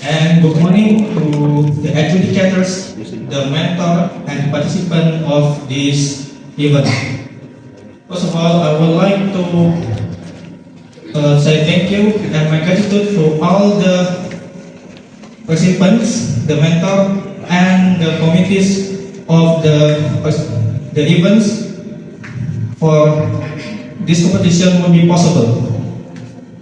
And good morning to the adjudicators, the mentor, and participant of this event. First of all, I would like to say thank you and my gratitude to all the participants, the mentor, and the committees of the events for this competition will be possible.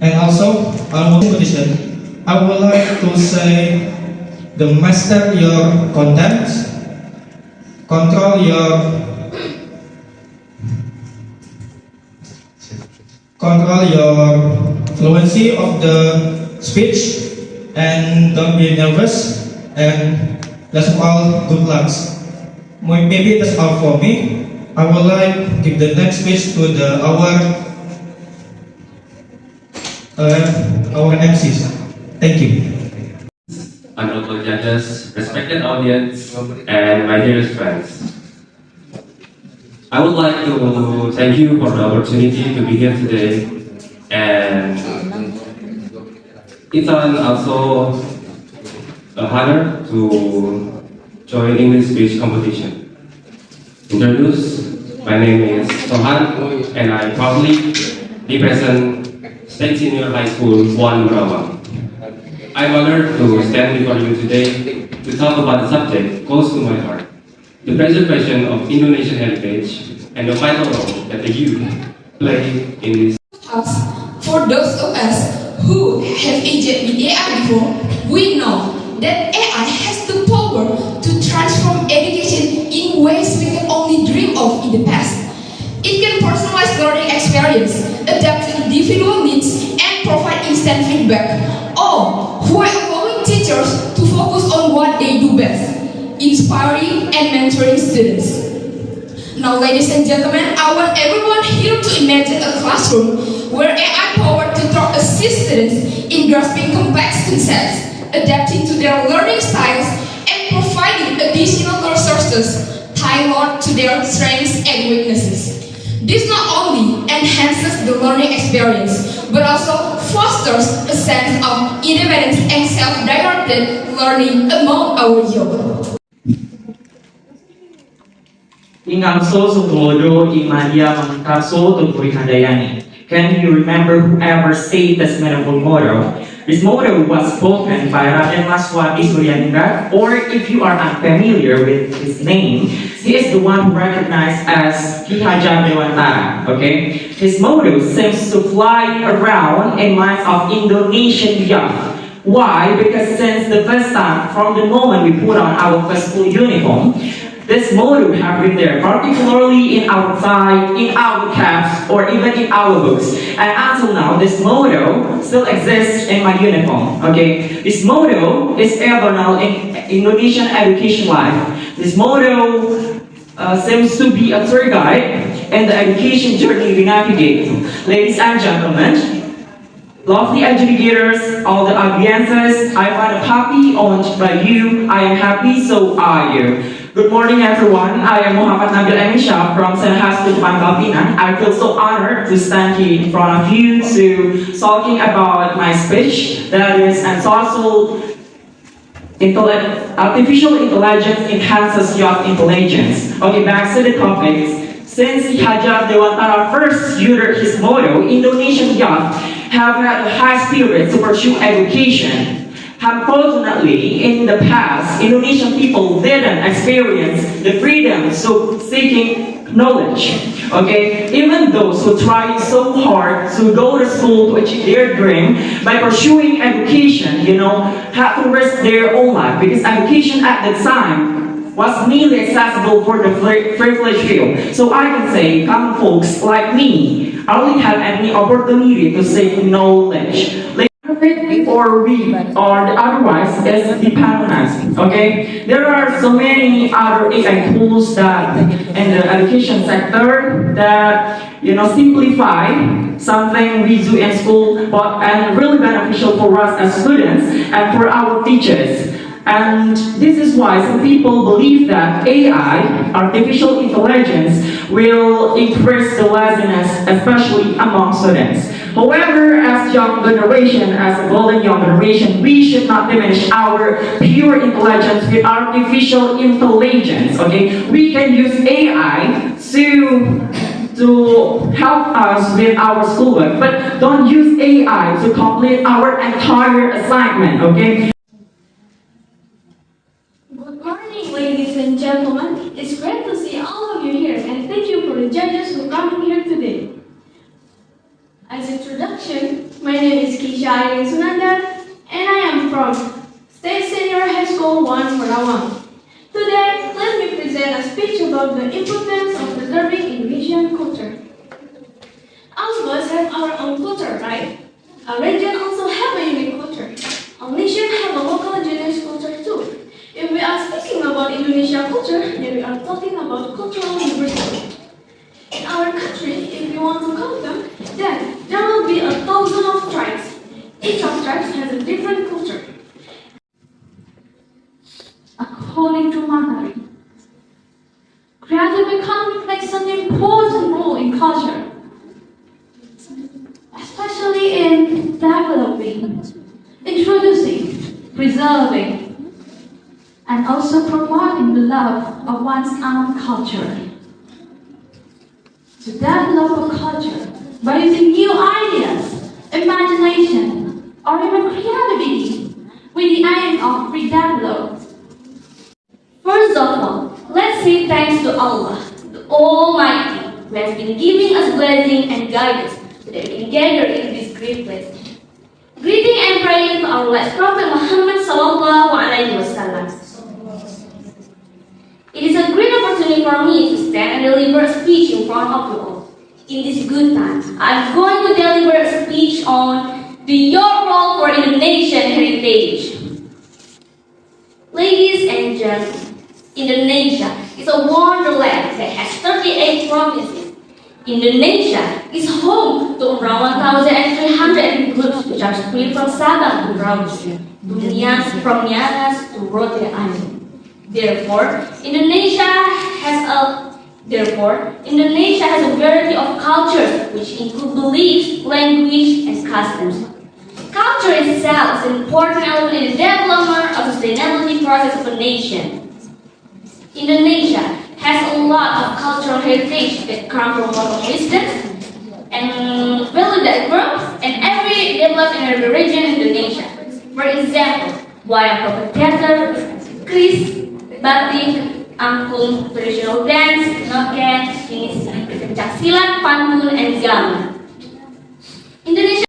And also, our competition, I would like to say the master your content, control your fluency of the speech, and don't be nervous, and last of all, good luck. Maybe that's all for me. I would like to give the next speech to our MCs. Thank you. Honorable judges, respected audience, and my dearest friends. I would like to thank you for the opportunity to be here today, and it's also an honor to join English speech competition. Introduce, my name is Sohan, and I proudly represent State Senior High School 1 Rawang. I'm honored to stand before you today to talk about a subject close to my heart, the preservation of Indonesian heritage and the vital role that the youth play in this. For those of us who have engaged with AI before, we know that AI has the power to transform education in ways we can only dream of in the past. It can personalize learning experience, adapt to individual needs, and provide instant feedback, all while allowing teachers to focus on what they do best, inspiring and mentoring students. Now, ladies and gentlemen, I want everyone here to imagine a classroom where AI powered tutor assists students in grasping complex concepts, adapting to their learning styles, and providing additional resources tailored to their strengths and weaknesses. This not only enhances the learning experience, but also fosters a sense of independence and self-directed learning among our youth. Ingamso sutumodo imadia mangkarso tuturi handayani. Can you remember whoever said this memorable motto? This motto was spoken by Raden Maswati Suryaningrat, or if you are unfamiliar with his name, he is the one who recognized as Ki Hajar Dewantara. Okay, his motto seems to fly around in minds of Indonesian youth. Why? Because since the first time, from the moment we put on our first school uniform, this motto have been there, particularly in our tie, in our caps, or even in our books. And until now, this motto still exists in my uniform. Okay, this motto is eternal in Indonesian education life. This motto seems to be a tour guide in the education journey we navigate. Ladies and gentlemen, lovely educators, all the audiences, I find it happy owned by you. I am happy, so are you. Good morning, everyone. I am Muhammad Nabil Emisha from Senhas Pangkalpinan. I feel so honored to stand here in front of you to talking about my speech, that is, and social artificial intelligence enhances youth intelligence. Okay, back to the topics. Since Hajar Dewantara first uttered his motto, Indonesian youth have had a high spirit to pursue education. Unfortunately, in the past, Indonesian people didn't experience the freedom to seeking knowledge. Okay, even those who tried so hard to go to school to achieve their dream by pursuing education, had to risk their own life because education at the time was mainly accessible for the privileged few. So I can say, common folks like me, I only have any opportunity to seek knowledge. Or read, or otherwise is dependent. Okay, there are so many other AI tools that in the education sector that simplify something we do in school, and really beneficial for us as students and for our teachers. And this is why some people believe that AI, artificial intelligence, will increase the laziness, especially among students. However, as young generation, as a golden young generation, we should not diminish our pure intelligence with artificial intelligence. Okay, we can use AI to help us with our schoolwork, but don't use AI to complete our entire assignment. Okay. Good morning, ladies and gentlemen. It's great to see all of you here, and thank you for the judges who come here today. As introduction, my name is Kisha Irene Sunandar, and I am from State Senior High School 1 Merawang. Today, let me present a speech about the importance of preserving Indonesian culture. All of us have our own culture, right? A region also have a unique culture. A nation have a local indigenous culture too. If we are speaking about Indonesian culture, then we are talking about cultural diversity. In our country, if you want to count them, then there will be 1,000 of tribes. Each of tribes has a different culture. According to Matari, creative economy plays an important role in culture, especially in developing, introducing, preserving, and also promoting the love of one's own culture. To develop a culture by using new ideas, imagination, or even creativity with the aim of redevelop. First of all, let's say thanks to Allah, the Almighty, who has been giving us blessing and guidance so that we can gather in this great place. Greeting and praying to our last Prophet Muhammad Sallallahu Alaihi Wasallam. It is a great opportunity for me to stand and deliver a speech in front of you all. In this good time, I'm going to deliver a speech on your role for Indonesian heritage. Ladies and gentlemen, Indonesia is a wonderland that has 38 provinces. Indonesia is home to around 1,300 groups which are spread from Sabah to Merauke, from Nias to Rote Island. Therefore, Indonesia has a variety of cultures which include beliefs, language, and customs. Culture itself is an important element in the development of the sustainability process of a nation. Indonesia has a lot of cultural heritage that come from local wisdom and value that grows and every developed in every region in Indonesia. For example, wayang prophet theater, kris, batik, angklung, traditional dance, noken, pencak silat, pantun, and gamelan. Indonesia.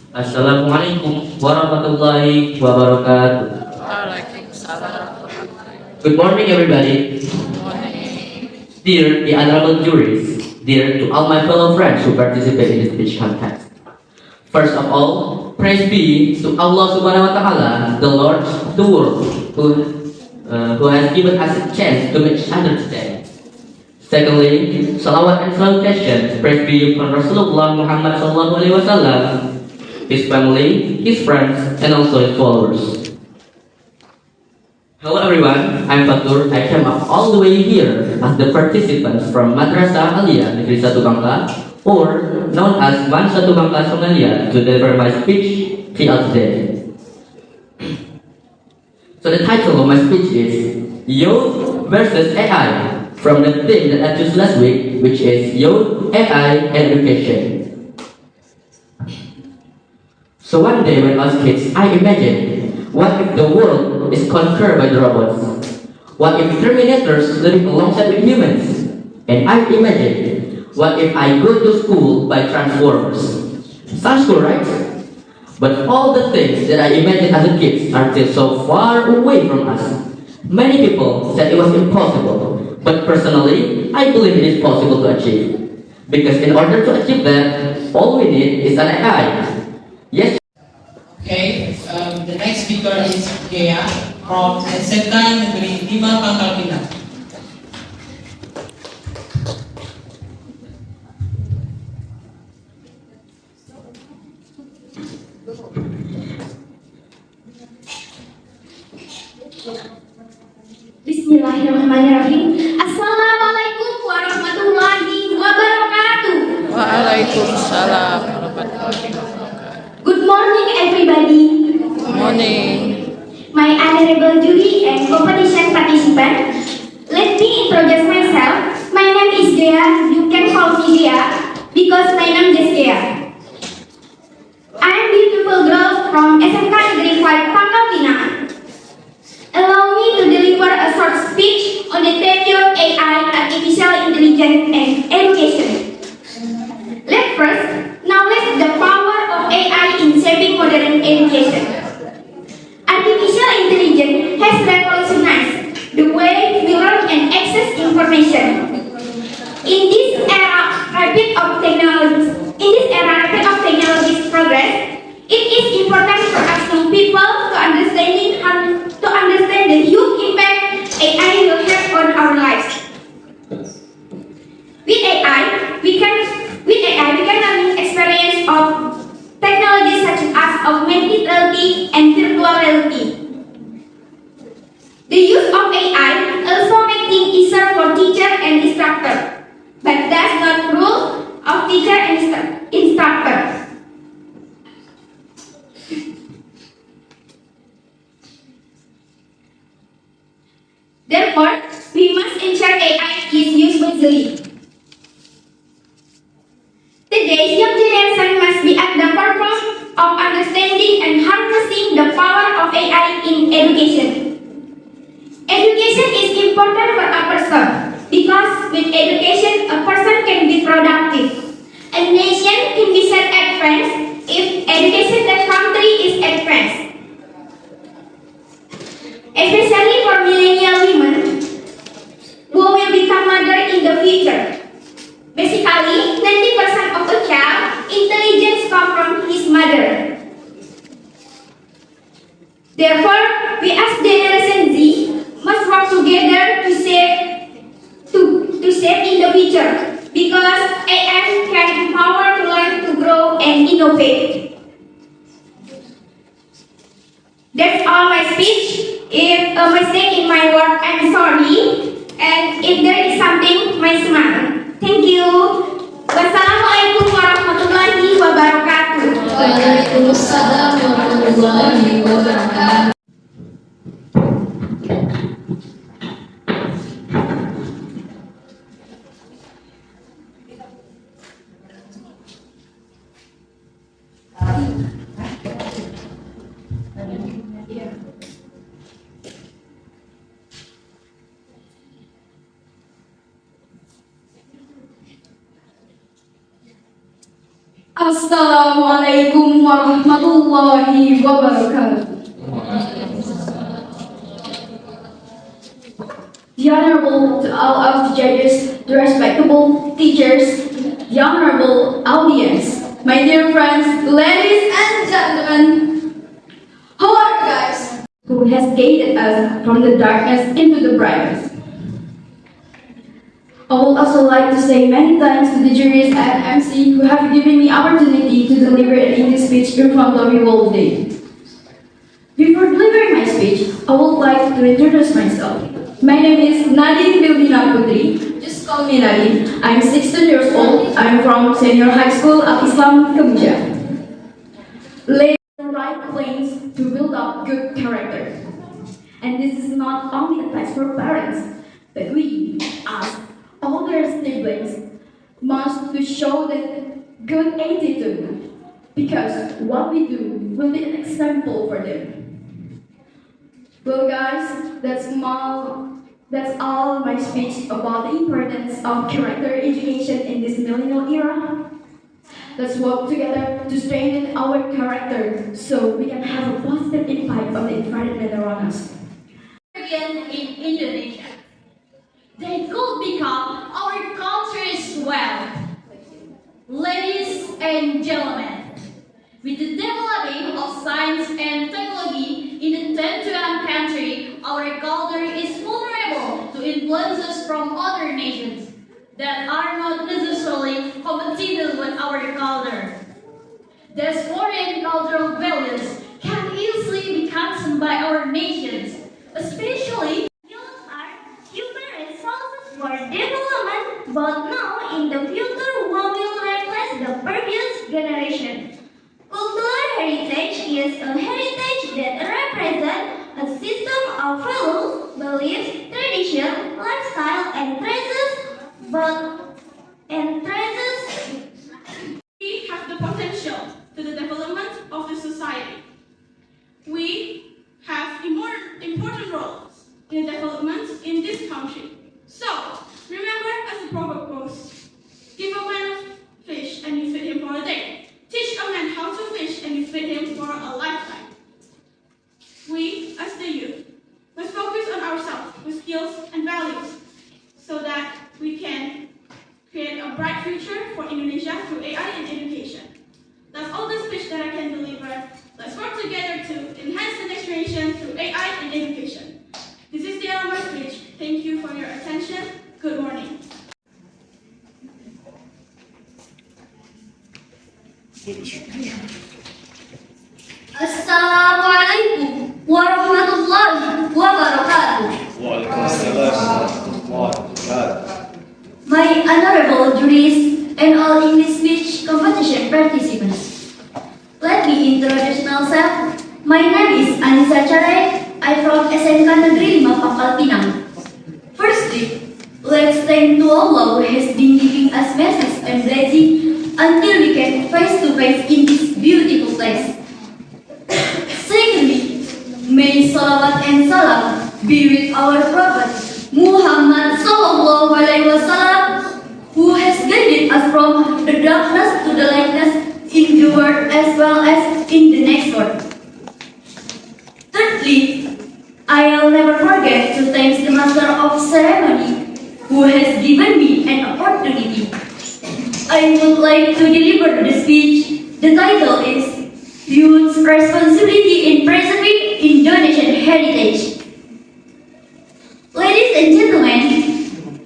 Assalamualaikum warahmatullahi wabarakatuh. Good morning, everybody. Dear the honorable juries, dear to all my fellow friends who participate in this speech contest. First of all, praise be to Allah Subhanahu wa Taala, the Lord of the world, who has given us a chance to meet each other today. Secondly, salawat and salutation, praise be upon Rasulullah Muhammad Sallallahu Alaihi Wasallam, his family, his friends, and also his followers. Hello everyone, I'm Fatur. I came up all the way here as the participants from Madrasah Aliyah Negeri 1 Bangka, or known as Man 1 Bangka Songalia, to deliver my speech here today. So the title of my speech is Youth versus AI, from the theme that I chose last week, which is Youth, AI, and Education. So one day when I was kids, I imagined, what if the world is conquered by the robots? What if Terminators living alongside with humans? And I imagined, what if I go to school by Transformers? Sounds cool, right? But all the things that I imagined as a kid are still so far away from us. Many people said it was impossible, but personally, I believe it is possible to achieve. Because in order to achieve that, all we need is an AI. Yes. Okay, the next speaker is Gea from SMK Negeri 5 Pangkal Pinang. Bismillahirrahmanirrahim. Assalamualaikum warahmatullahi wabarakatuh. Waalaikumsalam warahmatullahi wabarakatuh. Good morning, everybody. Morning. My honorable jury and competition participants, let me introduce myself. My name is Gea. You can call me Gea because my name is Gea. I am beautiful girl from SMK Negeri 5 Pangkal Pinang. Allow me to deliver a short speech on the tenure AI, artificial intelligence and education. Let's first acknowledge the power of AI in shaping modern education. Artificial intelligence has revolutionized the way we learn and access information. In this era rapid of technology's progress, it is important for us young people to understand the huge impact AI will have on our lives. With AI, we can learn experience of technologies such as augmented reality and virtual reality. The use of AI also makes things easier for teacher and instructor, but does not rule of teacher and instructor. Therefore, we must ensure AI is used wisely. Today's young generation must be at the forefront of understanding and harnessing the power of AI in education. Education is important for a person because with education a person can be productive. A nation can be set advanced if education the country is advanced. Especially for millennial women who will become mother in the future. Basically, 90% of a child intelligence comes from his mother. Therefore, we as Generation Z must work together to save in the future because AI can empower to learn, to grow, and innovate. That's all my speech. If a mistake in my word, I'm sorry. And if there is something, my smile. Thank you. Wassalamualaikum warahmatullahi wabarakatuh. Waalaikumsalam warahmatullahi wabarakatuh. Assalamualaikum warahmatullahi wabarakatuh. The honorable to all of the judges, the respectable teachers, the honorable audience, my dear friends, ladies and gentlemen, how are you guys? Who has guided us from the darkness into the brightness? I would also like to say many thanks to the juries and MC who have given me opportunity to deliver an English speech in front of you all day. Before delivering my speech, I would like to introduce myself. My name is Nadine Bilbina Putri. Just call me Nadine. I'm 16 years old. I'm from Senior High School of Islam, Kemuja. Lay the right plans to build up good character. And this is not only advice for parents, but we, as older siblings, must to show the good attitude because what we do will be an example for them. Well guys, that's all my speech about the importance of character education in this millennial era. Let's work together to strengthen our character so we can have a positive impact on the environment around us. In Indonesia, they could become our country's wealth. Ladies and gentlemen, with the developing of science and technology in the 10th century, our culture is vulnerable to influences from other nations that are not necessarily compatible with our culture. These foreign cultural values can easily be consumed by our nations, especially young are and traces. We have the potential to the development of the society. We have important roles in development in this country. So, remember as the proverb goes, give a man a fish and you feed him for a day. Teach a man how to fish and you feed him for a lifetime. We, as the youth, must focus on ourselves with skills and values so that we can create a bright future for Indonesia through AI and education. That's all the speech that I can deliver. Let's work together to enhance the next generation through AI and education. This is the end of my speech. Thank you for your attention. Good morning. Assalamualaikum warahmatullahi wabarakatuh. My honorable juries and all English speech competition participants. Let me introduce myself. My name is Anissa Chare. I'm from SMK Negeri 5 Pangkal Pinang. Firstly, let's thank to Allah who has been giving us message and blessing until we can face to face in this beautiful place. Secondly, may salawat and salam be with our Prophet Muhammad Sallallahu Alaihi Wasallam, who has guided us from the darkness to the lightness in the world as well as in the next world. Thirdly, I'll never forget to thank the Master of Ceremony who has given me an opportunity. I would like to deliver the speech. The title is Youth's Responsibility in Preserving Indonesian Heritage. Ladies and gentlemen,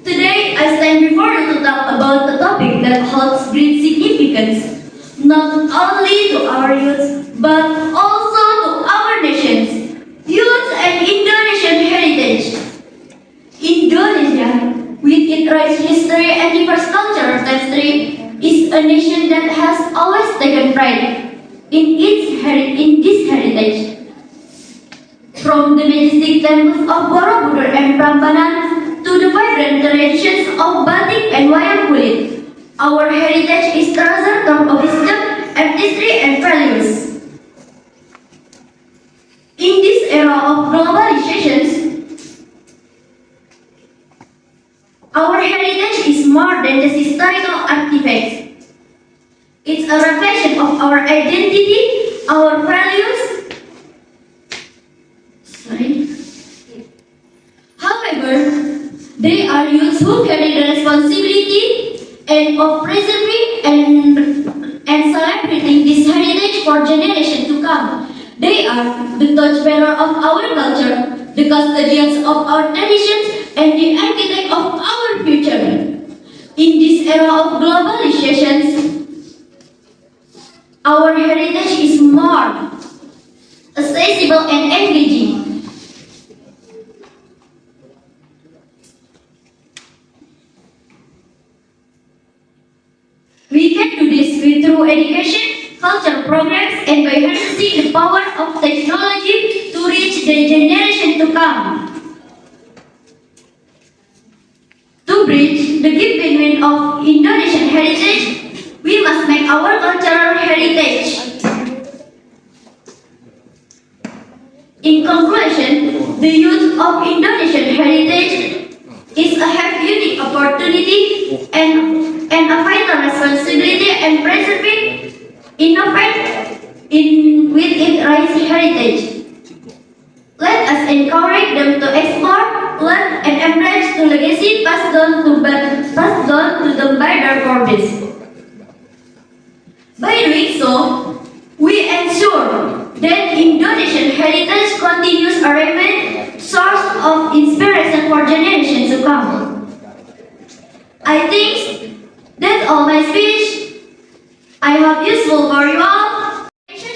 today I stand before you to talk about a topic that holds great significance, not only to our youth, but also to our nations, youth and Indonesian heritage. Indonesia, with its rich history and diverse cultural tapestry, is a nation that has always taken pride in this heritage. From the majestic temples of Borobudur and Prambanan to the vibrant traditions of batik and wayang kulit, our heritage is treasure trove of wisdom, artistry, and values. In this era of globalizations, our heritage is more than just historical artifacts. It's a reflection of our identity, our values. However, they are youths who carry the responsibility and of preserving and celebrating this heritage for generations to come. They are the torchbearer of our culture, the custodians of our traditions, and the architect of our future. In this era of globalizations, our heritage is more accessible and engaging. We can do this through education, cultural programs, and by harnessing the power of technology to reach the generation to come. To bridge the gap between of Indonesian heritage, we must make our cultural heritage. In conclusion, the youth of Indonesian heritage is a have unique opportunity and a vital responsibility in preserving, innovate with its rich heritage. Let us encourage them to explore, learn, and embrace the legacy passed on to them by their forebears. By doing so, we ensure that Indonesian heritage continues to remain source of inspiration for generations to come. I think that's all my speech. I hope useful for you all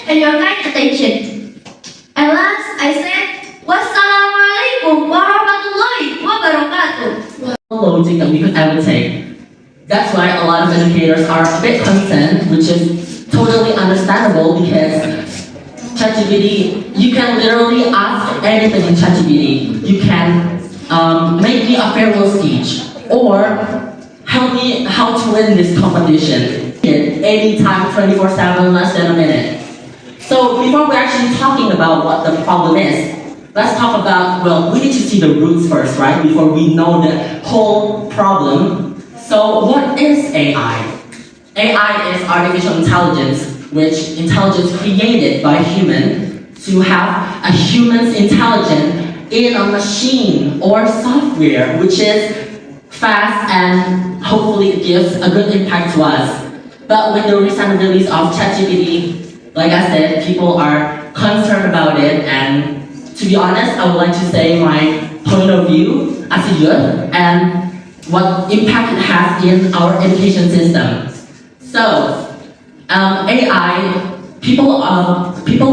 and your kind attention. And last, I said, Wassalamualaikum warahmatullahi wabarakatuh. Logic that we could ever take. That's why a lot of educators are a bit concerned, which is totally understandable because ChatGPT, you can literally ask anything in ChatGPT. You can make me a farewell speech, or help me how to win this competition. Anytime, 24/7, less than a minute. So before we're actually talking about what the problem is, let's talk about, well, we need to see the roots first, right? Before we know the whole problem. So what is AI? AI is artificial intelligence, which intelligence created by human to have a human's intelligence in a machine or software, which is fast and hopefully it gives a good impact to us. But with the recent release of ChatGPT, like I said, people are concerned about it, and to be honest, I would like to say my point of view as a youth and what impact it has in our education system. So, AI, people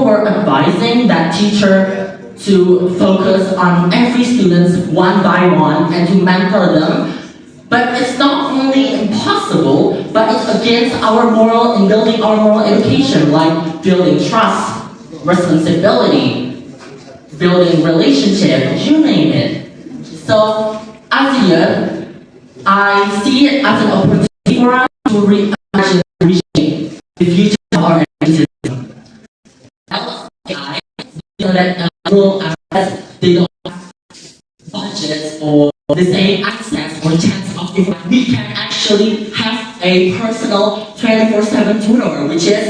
were advising that teacher to focus on every student one by one and to mentor them. But it's not only impossible, but it's against our moral and building our moral education, like building trust, responsibility, building relationship, you name it. So, as a youth, I see it as an opportunity for us to reimagine the future of our education system. AI, that they don't have budgets or the same access or chance of if we can actually have a personal 24/7 tutor, which is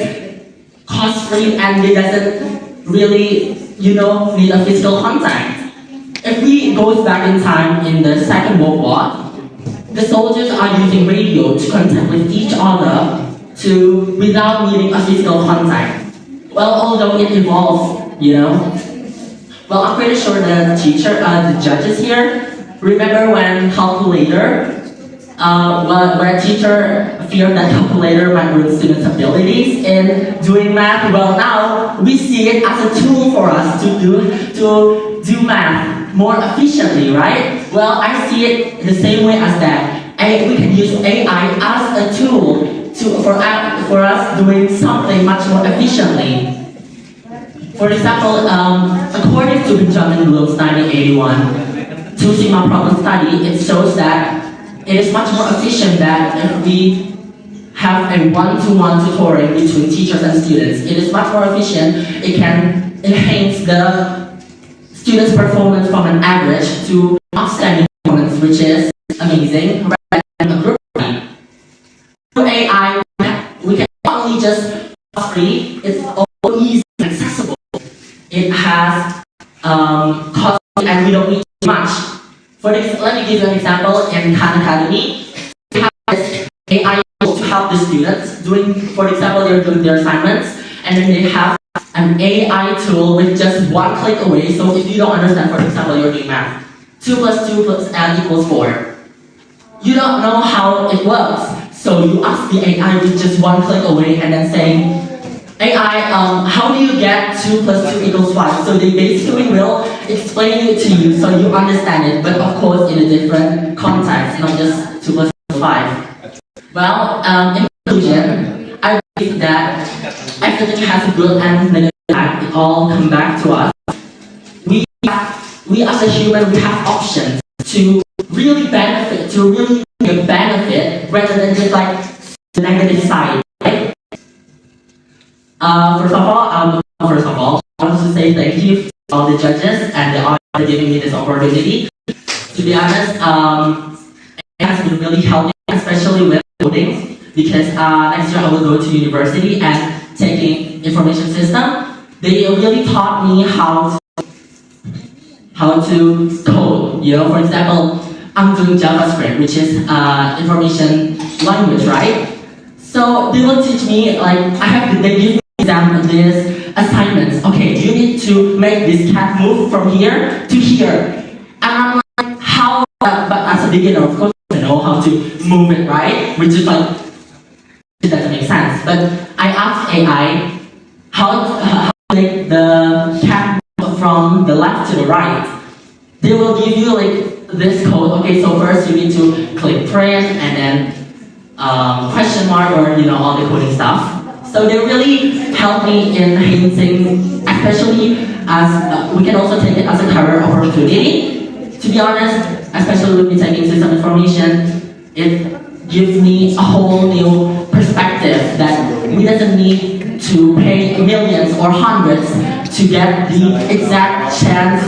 cost-free and it doesn't really, need a physical contact. If we go back in time in the Second World War, the soldiers are using radio to contact with each other without needing a physical contact. Well, although it evolves, Well, I'm pretty sure the judges here, remember when calculator, where teacher feared that calculator might ruin students' abilities in doing math? Well, now we see it as a tool for us to do math more efficiently, right? Well, I see it the same way as that. We can use AI as a tool for us doing something much more efficiently. For example, according to Benjamin Bloom's 1981 Two Sigma problem study, it shows that it is much more efficient that if we have a one-to-one tutoring between teachers and students. It is much more efficient. It can enhance the students' performance from an average to outstanding performance, which is amazing. Rather than a group study. Through AI, we can not only just free, it's also easy and accessible. It has cost and we don't need too much. Let me give you an example. In Khan Academy, we have this AI to help the students doing, for example, they're doing their assignments, and then they have an AI tool with just one click away. So if you don't understand, for example, you're doing math, 2 + 2 + equals 4. You don't know how it works, so you ask the AI with just one click away, and then say, AI, how do you get 2 + 2 = 5? So they basically will explain it to you so you understand it, but of course in a different context, not just 2 + 2 = 5. Well, in conclusion, I believe that everything has a good and negative impact. It all comes back to us. We as a human, we have options to really benefit, rather than just like the negative side. Right? First of all, I want to say thank you to all the judges and the audience for giving me this opportunity. To be honest, it has been really helping, especially with coding, because next year I will go to university and taking information system. They really taught me how to code. For example, I'm doing JavaScript, which is information language, right? So they will teach me, they give me these assignments. Okay, you need to make this cat move from here to here. And I'm like, how? But as a beginner, of course, I know how to move it, right? Which is like, it doesn't make sense. But I asked AI how to make the cat move from the left to the right. They will give you this code. Okay, so first you need to click print and then question mark or all the coding stuff. So they really help me in enhancing, especially as we can also take it as a career opportunity. To be honest, especially with me taking system information, it gives me a whole new perspective that we doesn't need to pay millions or hundreds to get the exact chance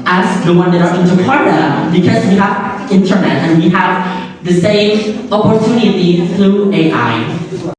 as the one that are in Jakarta, because we have internet and we have the same opportunity through AI.